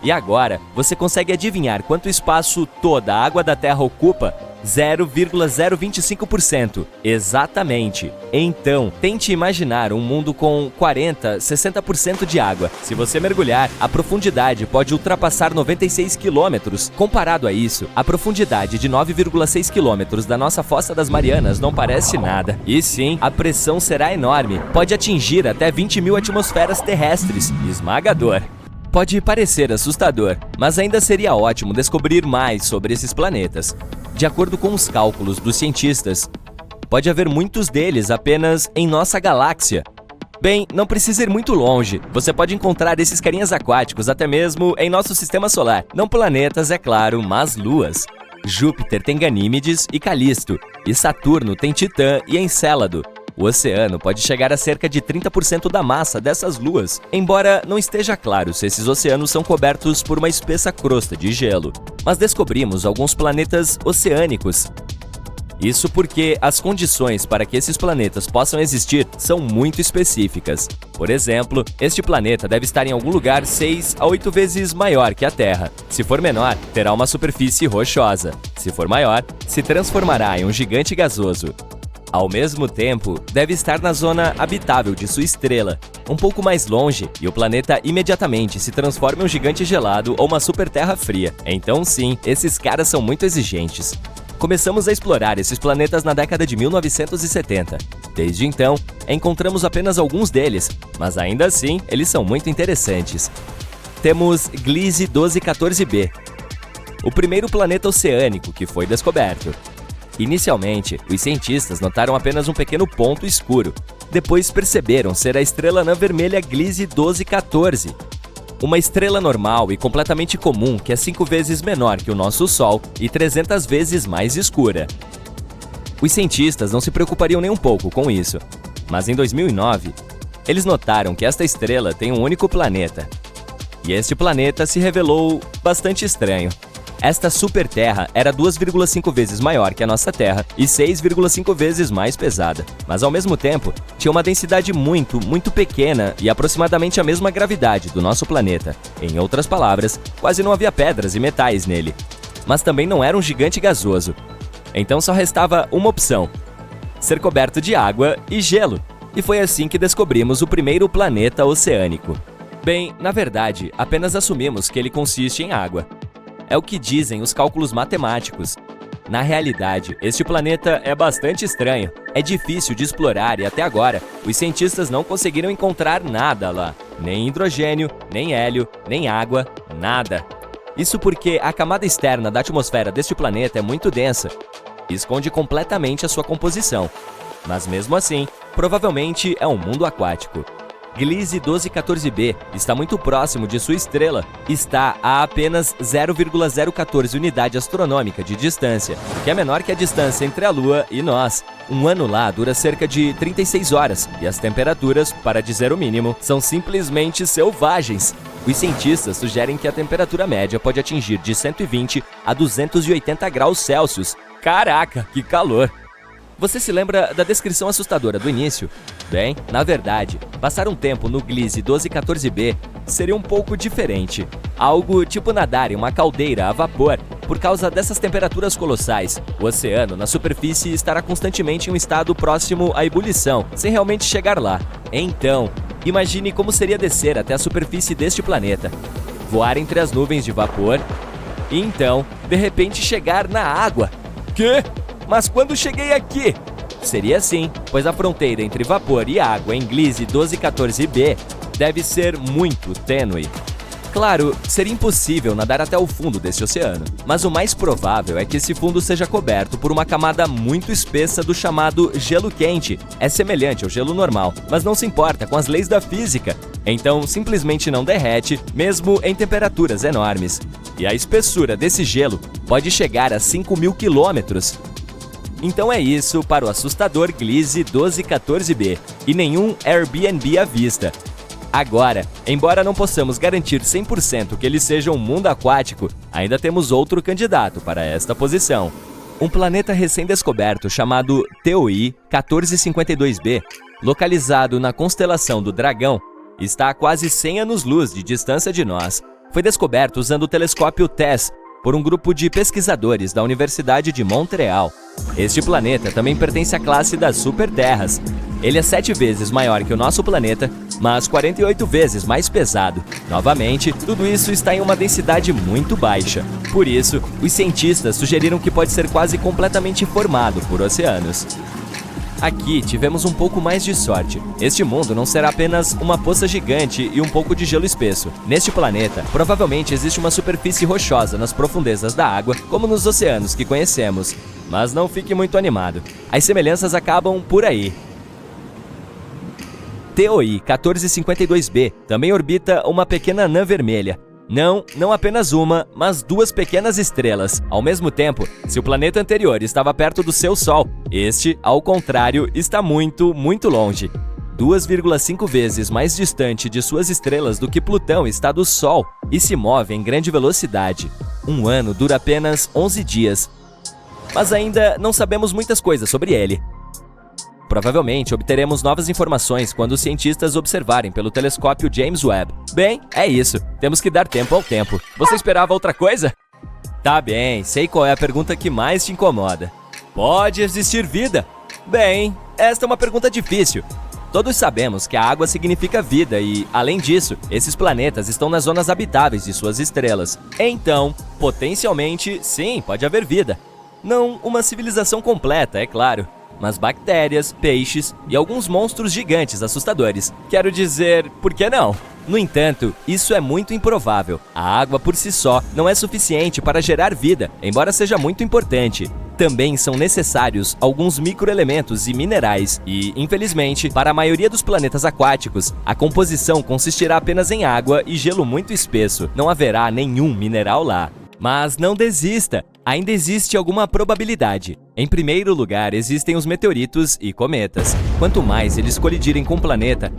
E agora, você consegue adivinhar quanto espaço toda a água da Terra ocupa? 0,025%. Exatamente. Então, tente imaginar um mundo com 40, 60% de água. Se você mergulhar, a profundidade pode ultrapassar 96 quilômetros. Comparado a isso, a profundidade de 9,6 quilômetros da nossa Fossa das Marianas não parece nada. E sim, a pressão será enorme. Pode atingir até 20 mil atmosferas terrestres. Esmagador. Pode parecer assustador, mas ainda seria ótimo descobrir mais sobre esses planetas. De acordo com os cálculos dos cientistas, pode haver muitos deles apenas em nossa galáxia. Bem, não precisa ir muito longe. Você pode encontrar esses carinhas aquáticos até mesmo em nosso sistema solar. Não planetas, é claro, mas luas. Júpiter tem Ganímedes e Calisto, e Saturno tem Titã e Encélado. O oceano pode chegar a cerca de 30% da massa dessas luas, embora não esteja claro se esses oceanos são cobertos por uma espessa crosta de gelo. Mas descobrimos alguns planetas oceânicos. Isso porque as condições para que esses planetas possam existir são muito específicas. Por exemplo, este planeta deve estar em algum lugar 6 a 8 vezes maior que a Terra. Se for menor, terá uma superfície rochosa. Se for maior, se transformará em um gigante gasoso. Ao mesmo tempo, deve estar na zona habitável de sua estrela. Um pouco mais longe, e o planeta imediatamente se transforma em um gigante gelado ou uma super terra fria. Então sim, esses caras são muito exigentes. Começamos a explorar esses planetas na década de 1970. Desde então, encontramos apenas alguns deles, mas ainda assim, eles são muito interessantes. Temos Gliese 1214b, o primeiro planeta oceânico que foi descoberto. Inicialmente, os cientistas notaram apenas um pequeno ponto escuro. Depois perceberam ser a estrela anã vermelha Gliese 1214. Uma estrela normal e completamente comum que é 5 vezes menor que o nosso Sol e 300 vezes mais escura. Os cientistas não se preocupariam nem um pouco com isso. Mas em 2009, eles notaram que esta estrela tem um único planeta. E este planeta se revelou bastante estranho. Esta super-terra era 2,5 vezes maior que a nossa Terra e 6,5 vezes mais pesada, mas ao mesmo tempo tinha uma densidade muito pequena e aproximadamente a mesma gravidade do nosso planeta. Em outras palavras, quase não havia pedras e metais nele. Mas também não era um gigante gasoso. Então só restava uma opção: ser coberto de água e gelo. E foi assim que descobrimos o primeiro planeta oceânico. Bem, na verdade, apenas assumimos que ele consiste em água. É o que dizem os cálculos matemáticos. Na realidade, este planeta é bastante estranho. É difícil de explorar e até agora, os cientistas não conseguiram encontrar nada lá. Nem hidrogênio, nem hélio, nem água, nada. Isso porque a camada externa da atmosfera deste planeta é muito densa e esconde completamente a sua composição. Mas mesmo assim, provavelmente é um mundo aquático. Gliese 1214b está muito próximo de sua estrela, está a apenas 0,014 unidade astronômica de distância, que é menor que a distância entre a Lua e nós. Um ano lá dura cerca de 36 horas, e as temperaturas, para dizer o mínimo, são simplesmente selvagens. Os cientistas sugerem que a temperatura média pode atingir de 120 a 280 graus Celsius. Caraca, que calor! Você se lembra da descrição assustadora do início? Bem, na verdade, passar um tempo no Gliese 1214b seria um pouco diferente. Algo tipo nadar em uma caldeira a vapor. Por causa dessas temperaturas colossais, o oceano na superfície estará constantemente em um estado próximo à ebulição, sem realmente chegar lá. Então, imagine como seria descer até a superfície deste planeta, voar entre as nuvens de vapor e então, de repente, chegar na água. Quê? Mas quando cheguei aqui? Seria assim, pois a fronteira entre vapor e água em Gliese 1214b deve ser muito tênue. Claro, seria impossível nadar até o fundo desse oceano, mas o mais provável é que esse fundo seja coberto por uma camada muito espessa do chamado gelo quente. É semelhante ao gelo normal, mas não se importa com as leis da física, então simplesmente não derrete, mesmo em temperaturas enormes. E a espessura desse gelo pode chegar a 5.000 quilômetros. Então é isso para o assustador Gliese 1214b e nenhum Airbnb à vista. Agora, embora não possamos garantir 100% que ele seja um mundo aquático, ainda temos outro candidato para esta posição. Um planeta recém-descoberto chamado TOI 1452b, localizado na constelação do Dragão, está a quase 100 anos-luz de distância de nós. Foi descoberto usando o telescópio TESS por um grupo de pesquisadores da Universidade de Montreal. Este planeta também pertence à classe das superterras. Ele é 7 vezes maior que o nosso planeta, mas 48 vezes mais pesado. Novamente, tudo isso está em uma densidade muito baixa. Por isso, os cientistas sugeriram que pode ser quase completamente formado por oceanos. Aqui tivemos um pouco mais de sorte. Este mundo não será apenas uma poça gigante e um pouco de gelo espesso. Neste planeta, provavelmente existe uma superfície rochosa nas profundezas da água, como nos oceanos que conhecemos. Mas não fique muito animado. As semelhanças acabam por aí. TOI 1452b também orbita uma pequena anã vermelha. Não apenas uma, mas 2 pequenas estrelas. Ao mesmo tempo, se o planeta anterior estava perto do seu Sol, este, ao contrário, está muito, muito longe. 2,5 vezes mais distante de suas estrelas do que Plutão está do Sol e se move em grande velocidade. Um ano dura apenas 11 dias. Mas ainda não sabemos muitas coisas sobre ele. Provavelmente obteremos novas informações quando os cientistas observarem pelo telescópio James Webb. Bem, é isso. Temos que dar tempo ao tempo. Você esperava outra coisa? Tá bem, sei qual é a pergunta que mais te incomoda. Pode existir vida? Bem, esta é uma pergunta difícil. Todos sabemos que a água significa vida e, além disso, esses planetas estão nas zonas habitáveis de suas estrelas. Então, potencialmente, sim, pode haver vida. Não uma civilização completa, é claro. Mas bactérias, peixes e alguns monstros gigantes assustadores. Quero dizer, por que não? No entanto, isso é muito improvável. A água por si só não é suficiente para gerar vida, embora seja muito importante. Também são necessários alguns microelementos e minerais e, infelizmente, para a maioria dos planetas aquáticos, a composição consistirá apenas em água e gelo muito espesso. Não haverá nenhum mineral lá. Mas não desista! Ainda existe alguma probabilidade. Em primeiro lugar, existem os meteoritos e cometas. Quanto mais eles colidirem com o planeta,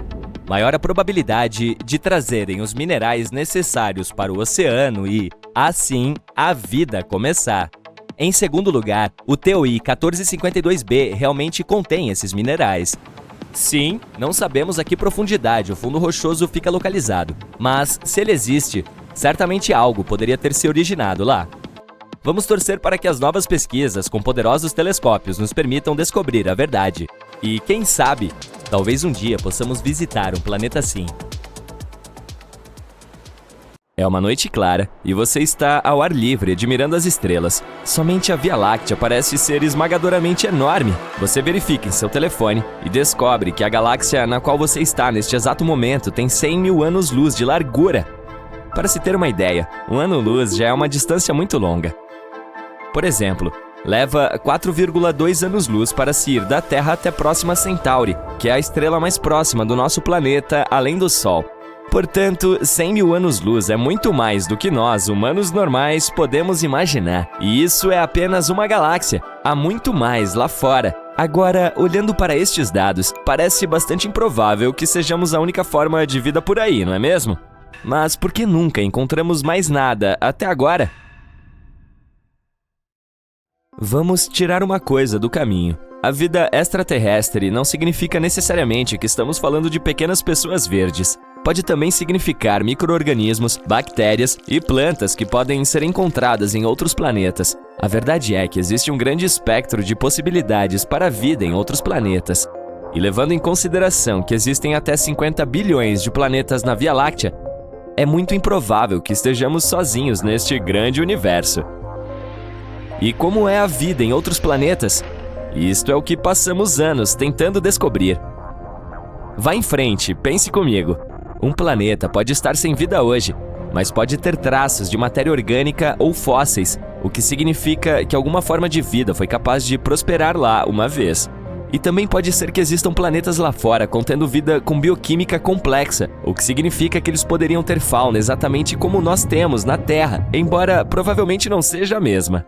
maior a probabilidade de trazerem os minerais necessários para o oceano e, assim, a vida começar. Em segundo lugar, o TOI 1452b realmente contém esses minerais. Sim, não sabemos a que profundidade o fundo rochoso fica localizado, mas se ele existe, certamente algo poderia ter se originado lá. Vamos torcer para que as novas pesquisas com poderosos telescópios nos permitam descobrir a verdade. E quem sabe, talvez um dia possamos visitar um planeta assim. É uma noite clara e você está ao ar livre admirando as estrelas. Somente a Via Láctea parece ser esmagadoramente enorme. Você verifica em seu telefone e descobre que a galáxia na qual você está neste exato momento tem 100.000 anos-luz de largura. Para se ter uma ideia, um ano-luz já é uma distância muito longa. Por exemplo, leva 4,2 anos-luz para se ir da Terra até Próxima Centauri, que é a estrela mais próxima do nosso planeta além do Sol. Portanto, 100.000 anos-luz é muito mais do que nós, humanos normais, podemos imaginar. E isso é apenas uma galáxia. Há muito mais lá fora. Agora, olhando para estes dados, parece bastante improvável que sejamos a única forma de vida por aí, não é mesmo? Mas por que nunca encontramos mais nada até agora? Vamos tirar uma coisa do caminho. A vida extraterrestre não significa necessariamente que estamos falando de pequenas pessoas verdes. Pode também significar micro-organismos, bactérias e plantas que podem ser encontradas em outros planetas. A verdade é que existe um grande espectro de possibilidades para a vida em outros planetas. E levando em consideração que existem até 50 bilhões de planetas na Via Láctea, é muito improvável que estejamos sozinhos neste grande universo. E como é a vida em outros planetas? Isto é o que passamos anos tentando descobrir. Vá em frente, pense comigo. Um planeta pode estar sem vida hoje, mas pode ter traços de matéria orgânica ou fósseis, o que significa que alguma forma de vida foi capaz de prosperar lá uma vez. E também pode ser que existam planetas lá fora contendo vida com bioquímica complexa, o que significa que eles poderiam ter fauna exatamente como nós temos na Terra, embora provavelmente não seja a mesma.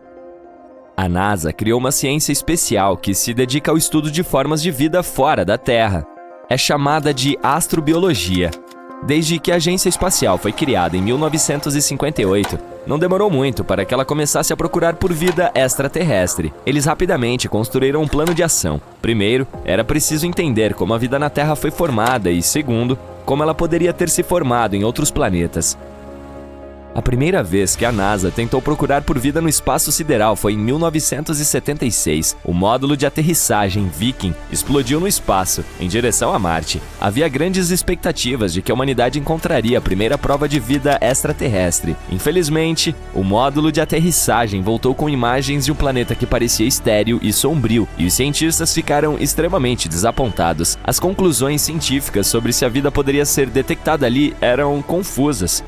A NASA criou uma ciência especial que se dedica ao estudo de formas de vida fora da Terra. É chamada de astrobiologia. Desde que a Agência Espacial foi criada em 1958, não demorou muito para que ela começasse a procurar por vida extraterrestre. Eles rapidamente construíram um plano de ação. Primeiro, era preciso entender como a vida na Terra foi formada e, segundo, como ela poderia ter se formado em outros planetas. A primeira vez que a NASA tentou procurar por vida no espaço sideral foi em 1976. O módulo de aterrissagem Viking explodiu no espaço, em direção a Marte. Havia grandes expectativas de que a humanidade encontraria a primeira prova de vida extraterrestre. Infelizmente, o módulo de aterrissagem voltou com imagens de um planeta que parecia estéril e sombrio, e os cientistas ficaram extremamente desapontados. As conclusões científicas sobre se a vida poderia ser detectada ali eram confusas.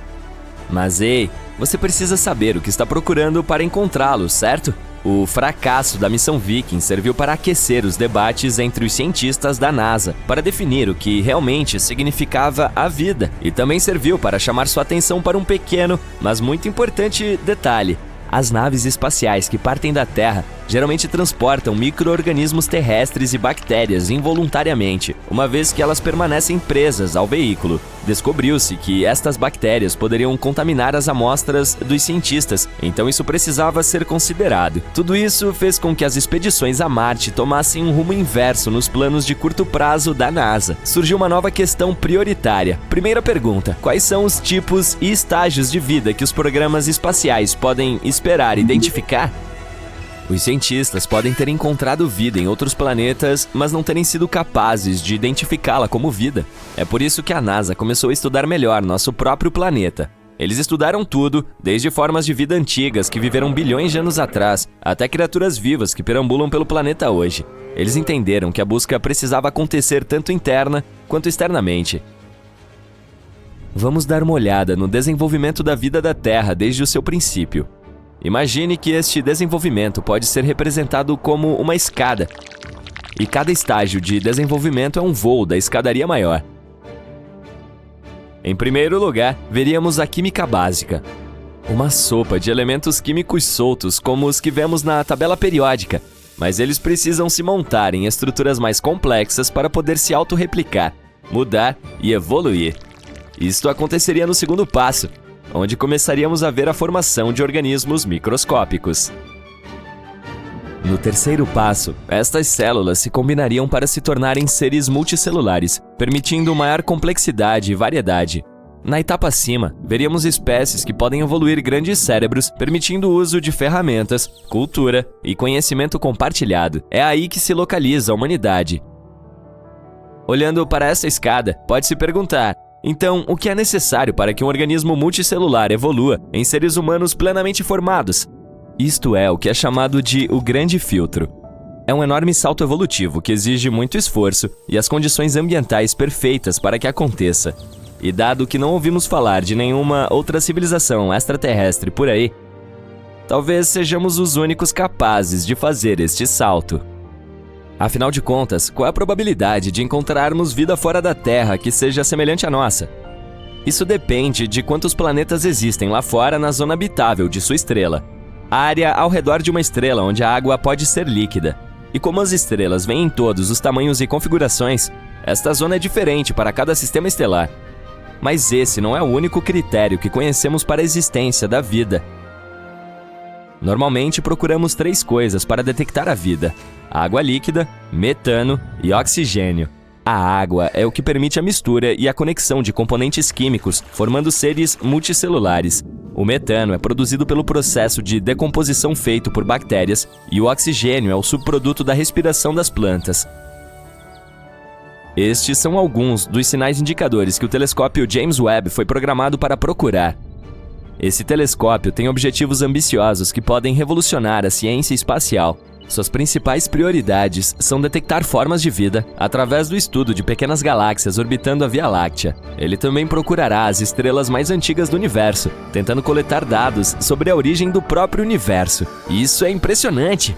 Mas ei, você precisa saber o que está procurando para encontrá-lo, certo? O fracasso da missão Viking serviu para aquecer os debates entre os cientistas da NASA, para definir o que realmente significava a vida, e também serviu para chamar sua atenção para um pequeno, mas muito importante detalhe. As naves espaciais que partem da Terra geralmente transportam micro-organismos terrestres e bactérias involuntariamente, uma vez que elas permanecem presas ao veículo. Descobriu-se que estas bactérias poderiam contaminar as amostras dos cientistas, então isso precisava ser considerado. Tudo isso fez com que as expedições a Marte tomassem um rumo inverso nos planos de curto prazo da NASA. Surgiu uma nova questão prioritária. Primeira pergunta: quais são os tipos e estágios de vida que os programas espaciais podem esperar identificar? Os cientistas podem ter encontrado vida em outros planetas, mas não terem sido capazes de identificá-la como vida. É por isso que a NASA começou a estudar melhor nosso próprio planeta. Eles estudaram tudo, desde formas de vida antigas que viveram bilhões de anos atrás, até criaturas vivas que perambulam pelo planeta hoje. Eles entenderam que a busca precisava acontecer tanto interna quanto externamente. Vamos dar uma olhada no desenvolvimento da vida da Terra desde o seu princípio. Imagine que este desenvolvimento pode ser representado como uma escada, e cada estágio de desenvolvimento é um voo da escadaria maior. Em primeiro lugar, veríamos a química básica, uma sopa de elementos químicos soltos como os que vemos na tabela periódica, mas eles precisam se montar em estruturas mais complexas para poder se autorreplicar, mudar e evoluir. Isto aconteceria no segundo passo, onde começaríamos a ver a formação de organismos microscópicos. No terceiro passo, estas células se combinariam para se tornarem seres multicelulares, permitindo maior complexidade e variedade. Na etapa acima, veríamos espécies que podem evoluir grandes cérebros, permitindo o uso de ferramentas, cultura e conhecimento compartilhado. É aí que se localiza a humanidade. Olhando para essa escada, pode se perguntar: então, o que é necessário para que um organismo multicelular evolua em seres humanos plenamente formados? Isto é o que é chamado de o grande filtro. É um enorme salto evolutivo que exige muito esforço e as condições ambientais perfeitas para que aconteça. E dado que não ouvimos falar de nenhuma outra civilização extraterrestre por aí, talvez sejamos os únicos capazes de fazer este salto. Afinal de contas, qual é a probabilidade de encontrarmos vida fora da Terra que seja semelhante à nossa? Isso depende de quantos planetas existem lá fora na zona habitável de sua estrela, a área ao redor de uma estrela onde a água pode ser líquida. E como as estrelas vêm em todos os tamanhos e configurações, esta zona é diferente para cada sistema estelar. Mas esse não é o único critério que conhecemos para a existência da vida. Normalmente procuramos 3 coisas para detectar a vida: água líquida, metano e oxigênio. A água é o que permite a mistura e a conexão de componentes químicos, formando seres multicelulares. O metano é produzido pelo processo de decomposição feito por bactérias e o oxigênio é o subproduto da respiração das plantas. Estes são alguns dos sinais indicadores que o telescópio James Webb foi programado para procurar. Esse telescópio tem objetivos ambiciosos que podem revolucionar a ciência espacial. Suas principais prioridades são detectar formas de vida através do estudo de pequenas galáxias orbitando a Via Láctea. Ele também procurará as estrelas mais antigas do universo, tentando coletar dados sobre a origem do próprio universo. Isso é impressionante!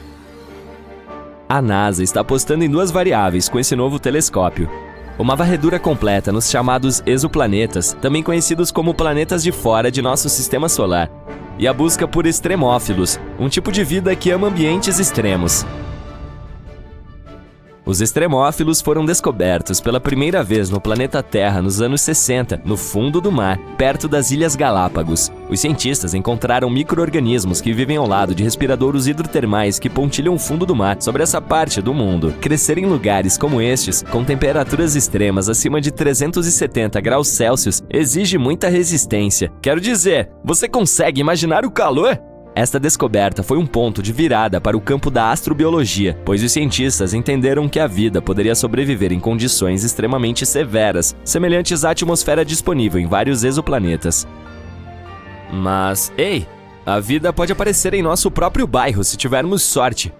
A NASA está apostando em 2 variáveis com esse novo telescópio. Uma varredura completa nos chamados exoplanetas, também conhecidos como planetas de fora de nosso sistema solar, e a busca por extremófilos, um tipo de vida que ama ambientes extremos. Os extremófilos foram descobertos pela primeira vez no planeta Terra nos anos 60, no fundo do mar, perto das Ilhas Galápagos. Os cientistas encontraram micro-organismos que vivem ao lado de respiradouros hidrotermais que pontilham o fundo do mar sobre essa parte do mundo. Crescer em lugares como estes, com temperaturas extremas acima de 370 graus Celsius, exige muita resistência. Quero dizer, você consegue imaginar o calor? Esta descoberta foi um ponto de virada para o campo da astrobiologia, pois os cientistas entenderam que a vida poderia sobreviver em condições extremamente severas, semelhantes à atmosfera disponível em vários exoplanetas. Mas, ei, a vida pode aparecer em nosso próprio bairro se tivermos sorte.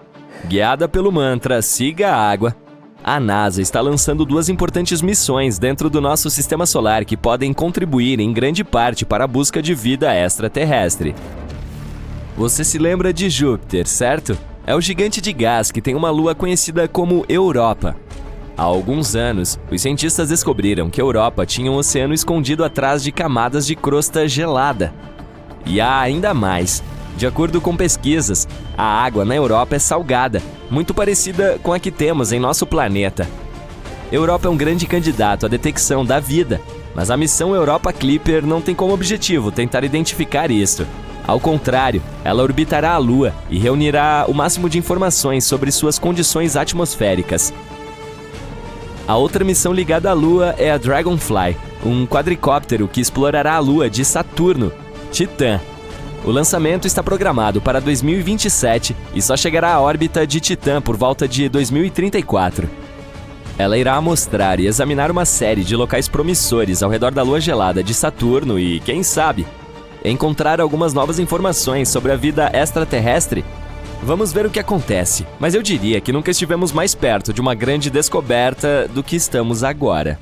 Guiada pelo mantra "Siga a água", a NASA está lançando 2 importantes missões dentro do nosso sistema solar que podem contribuir em grande parte para a busca de vida extraterrestre. Você se lembra de Júpiter, certo? É o gigante de gás que tem uma lua conhecida como Europa. Há alguns anos, os cientistas descobriram que Europa tinha um oceano escondido atrás de camadas de crosta gelada. E há ainda mais. De acordo com pesquisas, a água na Europa é salgada, muito parecida com a que temos em nosso planeta. Europa é um grande candidato à detecção da vida, mas a missão Europa Clipper não tem como objetivo tentar identificar isso. Ao contrário, ela orbitará a Lua e reunirá o máximo de informações sobre suas condições atmosféricas. A outra missão ligada à Lua é a Dragonfly, um quadricóptero que explorará a Lua de Saturno, Titã. O lançamento está programado para 2027 e só chegará à órbita de Titã por volta de 2034. Ela irá mostrar e examinar uma série de locais promissores ao redor da Lua gelada de Saturno e, quem sabe, encontrar algumas novas informações sobre a vida extraterrestre? Vamos ver o que acontece, mas eu diria que nunca estivemos mais perto de uma grande descoberta do que estamos agora.